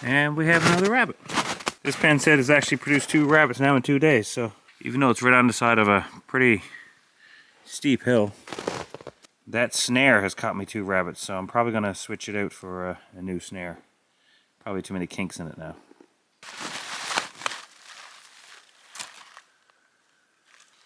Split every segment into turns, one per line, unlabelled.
And we have another rabbit. This pen set has actually produced 2 rabbits now in 2 days, so even though it's right on the side of a pretty steep hill, that snare has caught me 2 rabbits, so I'm probably going to switch it out for a new snare. Probably too many kinks in it now.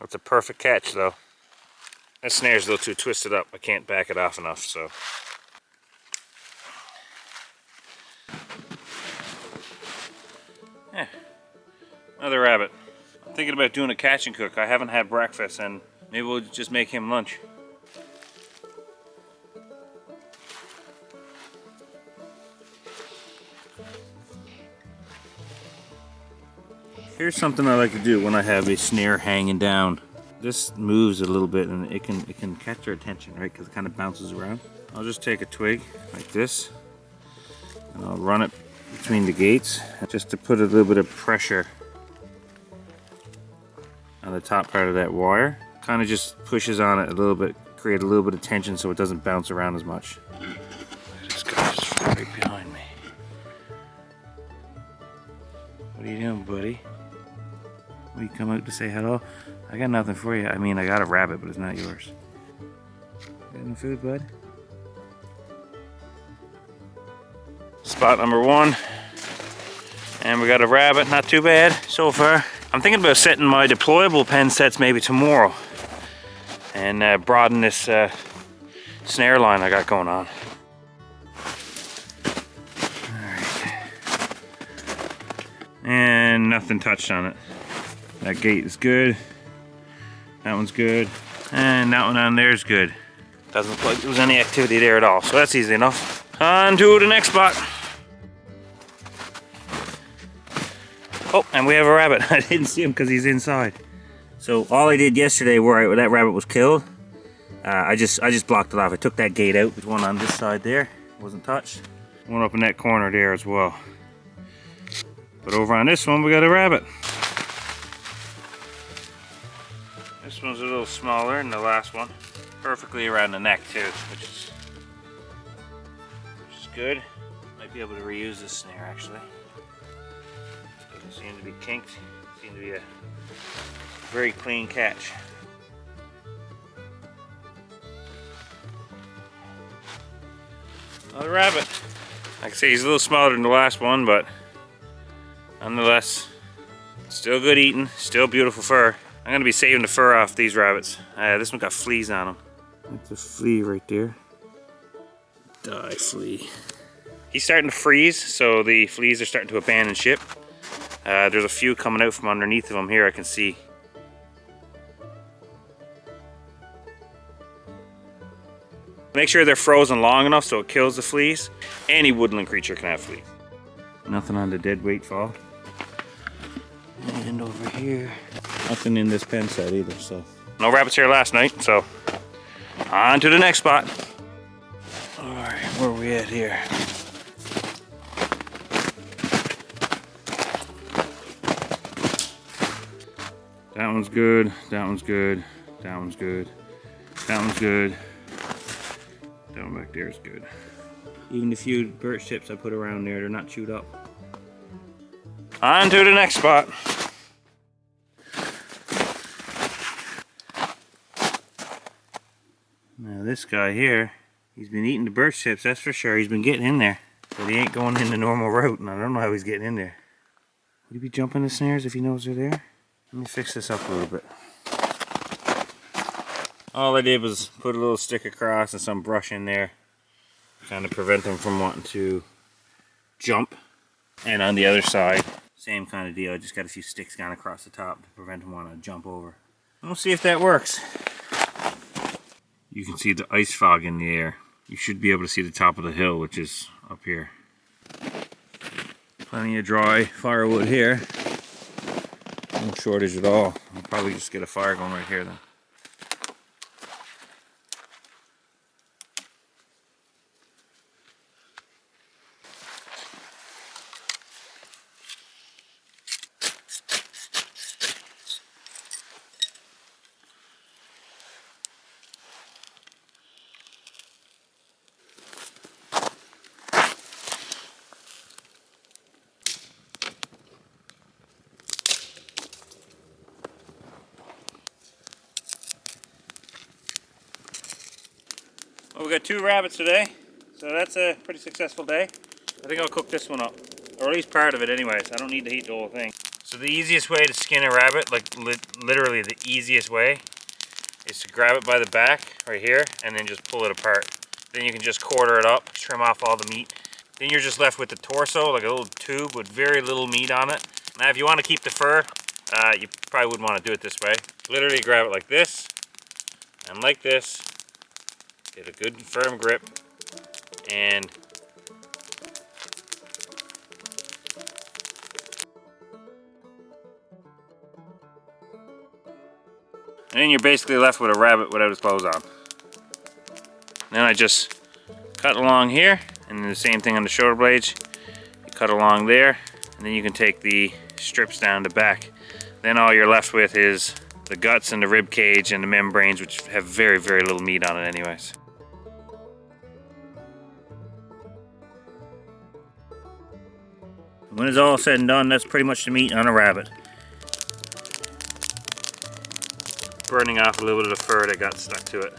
That's a perfect catch though. That snare's a little too twisted up. I can't back it off enough, so. Yeah, another rabbit. I'm thinking about doing a catch and cook. I haven't had breakfast and maybe we'll just make him lunch. Here's something I like to do when I have a snare hanging down. This moves a little bit and it can catch their attention, right? Because it kind of bounces around. I'll just take a twig like this and I'll run it between the gates just to put a little bit of pressure on the top part of that wire. Kind of just pushes on it a little bit, create a little bit of tension so it doesn't bounce around as much. This guy's just right behind me. What are you doing, buddy? Will you come out to say hello? I got nothing for you. I mean, I got a rabbit, but it's not yours. Got no food, bud? Spot number 1. And we got a rabbit, not too bad so far. I'm thinking about setting my deployable pen sets maybe tomorrow and broaden this snare line I got going on. Alright. And nothing touched on it. That gate is good. That one's good. And that one on there is good. Doesn't look like there was any activity there at all, so that's easy enough. On to the next spot. Oh, and we have a rabbit. I didn't see him because he's inside. So all I did yesterday where that rabbit was killed, I just blocked it off. I took that gate out. There's one on this side there, wasn't touched. One up in that corner there as well. But over on this one, we got a rabbit. This one's a little smaller than the last one. Perfectly around the neck too, which is good. Might be able to reuse this snare actually. Doesn't seem to be kinked. Seems to be a very clean catch. Another rabbit. Like I say, he's a little smaller than the last one, but nonetheless, still good eating, still beautiful fur. I'm gonna be saving the fur off these rabbits. This one got fleas on them. That's a flea right there. Die, flea. He's starting to freeze, so the fleas are starting to abandon ship. There's a few coming out from underneath of him here, I can see. Make sure they're frozen long enough so it kills the fleas. Any woodland creature can have fleas. Nothing on the dead weight fall. And over here, nothing in this pen set either, so. No rabbits here last night, so on to the next spot. All right, where are we at here? That one's good, that one's good, that one's good, that one's good. That one back there is good. Even the few birch tips I put around there, they're not chewed up. On to the next spot. Now this guy here, he's been eating the birch tips, that's for sure. He's been getting in there, but he ain't going in the normal route, and I don't know how he's getting in there. Would he be jumping the snares if he knows they're there? Let me fix this up a little bit. All I did was put a little stick across and some brush in there, kind of prevent them from wanting to jump. And on the other side, same kind of deal. I just got a few sticks gone across the top to prevent them wanting to jump over. We'll see if that works. You can see the ice fog in the air. You should be able to see the top of the hill, which is up here. Plenty of dry firewood here. No shortage at all. I'll probably just get a fire going right here then. Well, we got 2 rabbits today, so that's a pretty successful day. I think I'll cook this one up, or at least part of it anyways. I don't need to heat the whole thing. So the easiest way to skin a rabbit, like literally the easiest way, is to grab it by the back right here and then just pull it apart. Then you can just quarter it up, trim off all the meat. Then you're just left with the torso, like a little tube with very little meat on it. Now if you want to keep the fur, you probably wouldn't want to do it this way. Literally grab it like this and like this. Get a good firm grip and then you're basically left with a rabbit without his clothes on. Then I just cut along here, and then the same thing on the shoulder blades. You cut along there, and then you can take the strips down the back. Then all you're left with is the guts and the rib cage and the membranes, which have very, very little meat on it anyways. When it's all said and done, that's pretty much the meat on a rabbit. Burning off a little bit of the fur that got stuck to it.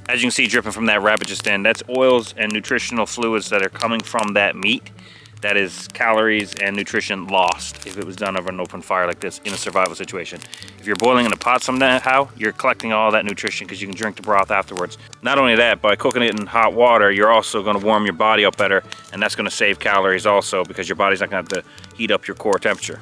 As you can see dripping from that rabbit just then, that's oils and nutritional fluids that are coming from that meat. That is calories and nutrition lost if it was done over an open fire like this in a survival situation. If you're boiling in a pot somehow, you're collecting all that nutrition because you can drink the broth afterwards. Not only that, by cooking it in hot water, you're also going to warm your body up better, and that's going to save calories also because your body's not going to have to heat up your core temperature.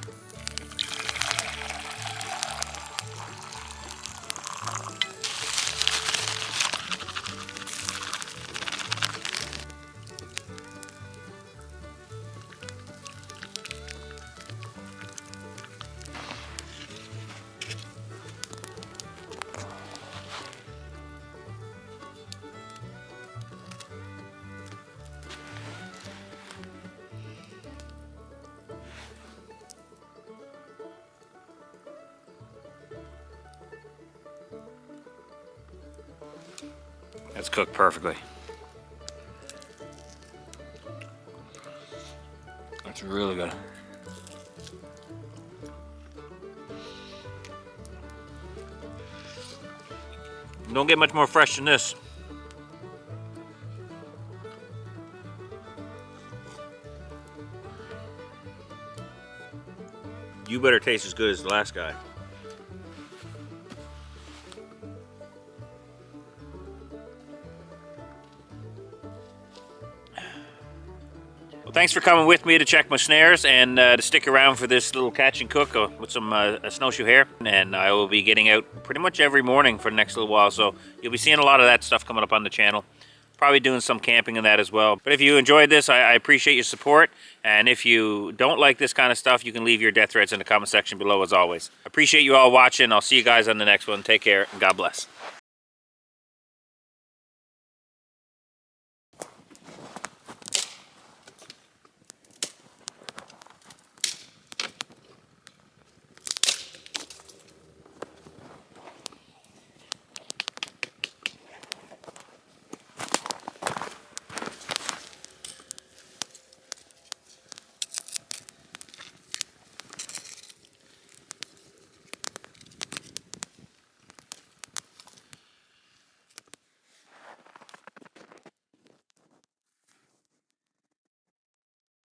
It's cooked perfectly. That's really good. Don't get much more fresh than this. You better taste as good as the last guy. Well, thanks for coming with me to check my snares and to stick around for this little catch and cook with some snowshoe hare. And I will be getting out pretty much every morning for the next little while, so you'll be seeing a lot of that stuff coming up on the channel. Probably doing some camping and that as well. But if you enjoyed this, I appreciate your support. And if you don't like this kind of stuff, you can leave your death threats in the comment section below as always. Appreciate you all watching. I'll see you guys on the next one. Take care and God bless.